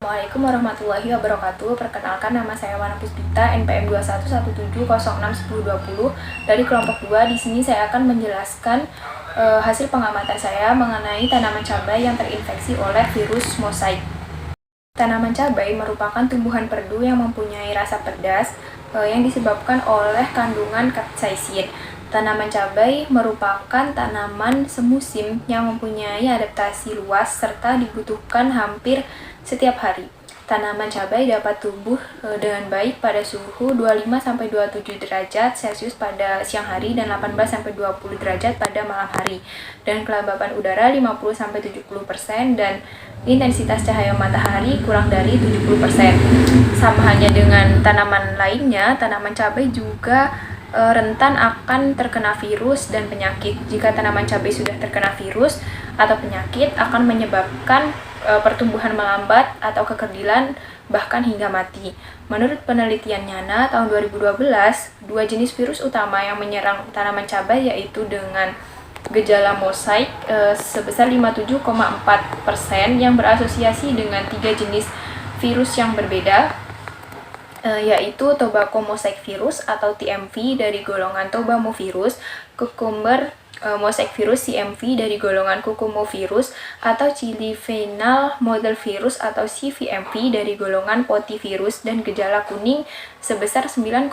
Assalamualaikum warahmatullahi wabarakatuh. Perkenalkan, nama saya Wana Puspita, NPM 2117061020 dari kelompok 2. Di sini saya akan menjelaskan hasil pengamatan saya mengenai tanaman cabai yang terinfeksi oleh virus mosaik. Tanaman cabai merupakan tumbuhan perdu yang mempunyai rasa pedas yang disebabkan oleh kandungan capsaicin. Tanaman cabai merupakan tanaman semusim yang mempunyai adaptasi luas serta dibutuhkan hampir setiap hari. Tanaman cabai dapat tumbuh dengan baik pada suhu 25-27 derajat Celcius pada siang hari dan 18-20 derajat pada malam hari, dan kelembapan udara 50-70% dan intensitas cahaya matahari kurang dari 70%. Sama halnya dengan tanaman lainnya, tanaman cabai juga rentan akan terkena virus dan penyakit. Jika tanaman cabai sudah terkena virus atau penyakit, akan menyebabkan pertumbuhan melambat atau kekerdilan, bahkan hingga mati. Menurut penelitian Nyana tahun 2012, dua jenis virus utama yang menyerang tanaman cabai yaitu dengan gejala mosaik sebesar 57,4% yang berasosiasi dengan tiga jenis virus yang berbeda, yaitu tobacco mosaic virus atau TMV dari golongan Tobamovirus, cucumber mosaic virus CMV dari golongan Cucumovirus, atau chili phenol model virus atau CVMV dari golongan Potivirus, dan gejala kuning sebesar 9,2%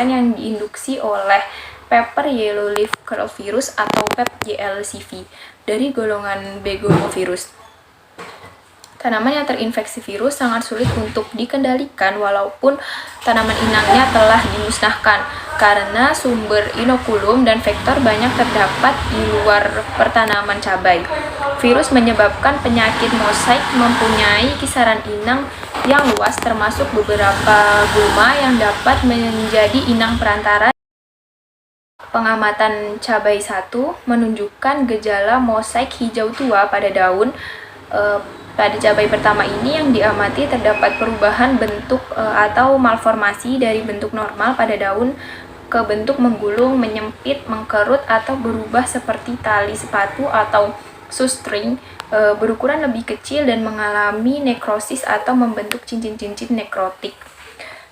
yang diinduksi oleh pepper yellow leaf curl virus atau PEP-YLCV dari golongan Begomovirus. Tanaman yang terinfeksi virus sangat sulit untuk dikendalikan walaupun tanaman inangnya telah dimusnahkan, karena sumber inokulum dan vektor banyak terdapat di luar pertanaman cabai. Virus menyebabkan penyakit mosaik mempunyai kisaran inang yang luas, termasuk beberapa gulma yang dapat menjadi inang perantara. Pengamatan cabai 1 menunjukkan gejala mosaik hijau tua pada daun. Pada cabai pertama ini yang diamati terdapat perubahan bentuk atau malformasi dari bentuk normal pada daun ke bentuk menggulung, menyempit, mengkerut, atau berubah seperti tali sepatu atau shoestring, berukuran lebih kecil dan mengalami nekrosis atau membentuk cincin-cincin nekrotik.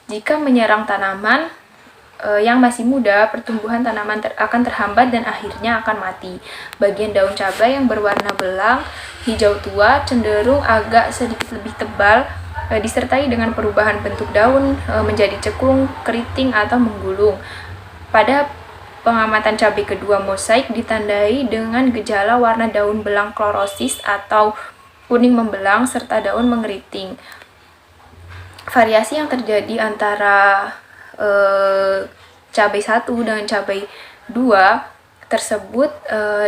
Jika menyerang tanaman yang masih muda, pertumbuhan tanaman akan terhambat dan akhirnya akan mati. Bagian daun cabai yang berwarna belang hijau tua cenderung agak sedikit lebih tebal, disertai dengan perubahan bentuk daun menjadi cekung, keriting, atau menggulung. Pada pengamatan cabai kedua mosaik ditandai dengan gejala warna daun belang klorosis atau kuning membelang serta daun mengeriting. Variasi yang terjadi antara cabai 1 dengan cabai 2 tersebut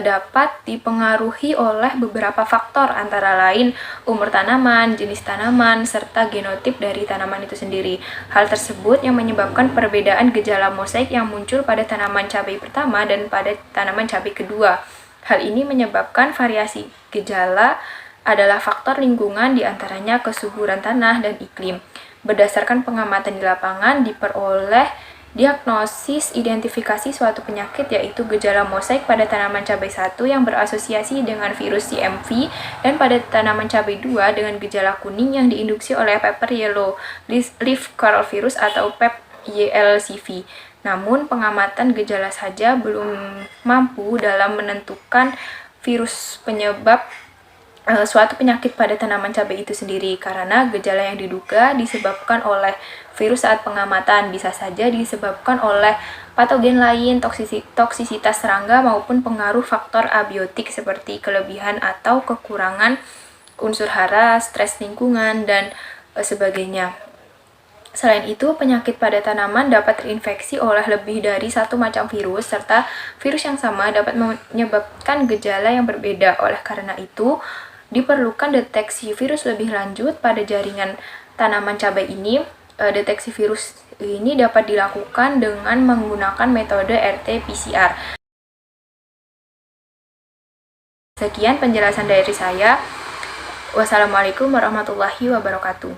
dapat dipengaruhi oleh beberapa faktor, antara lain umur tanaman, jenis tanaman, serta genotip dari tanaman itu sendiri. Hal tersebut yang menyebabkan perbedaan gejala mosaik yang muncul pada tanaman cabai pertama dan pada tanaman cabai kedua. Hal ini menyebabkan variasi gejala adalah faktor lingkungan, diantaranya kesuburan tanah dan iklim. Berdasarkan pengamatan di lapangan, diperoleh diagnosis identifikasi suatu penyakit, yaitu gejala mosaik pada tanaman cabai 1 yang berasosiasi dengan virus CMV, dan pada tanaman cabai 2 dengan gejala kuning yang diinduksi oleh pepper yellow leaf curl virus atau PEP-YLCV. Namun, pengamatan gejala saja belum mampu dalam menentukan virus penyebab suatu penyakit pada tanaman cabai itu sendiri, karena gejala yang diduga disebabkan oleh virus saat pengamatan bisa saja disebabkan oleh patogen lain, toksisitas serangga, maupun pengaruh faktor abiotik seperti kelebihan atau kekurangan unsur hara, stres lingkungan, dan sebagainya. Selain itu, penyakit pada tanaman dapat terinfeksi oleh lebih dari satu macam virus, serta virus yang sama dapat menyebabkan gejala yang berbeda. Oleh karena itu, diperlukan deteksi virus lebih lanjut pada jaringan tanaman cabai ini. Deteksi virus ini dapat dilakukan dengan menggunakan metode RT-PCR. Sekian penjelasan dari saya. Wassalamualaikum warahmatullahi wabarakatuh.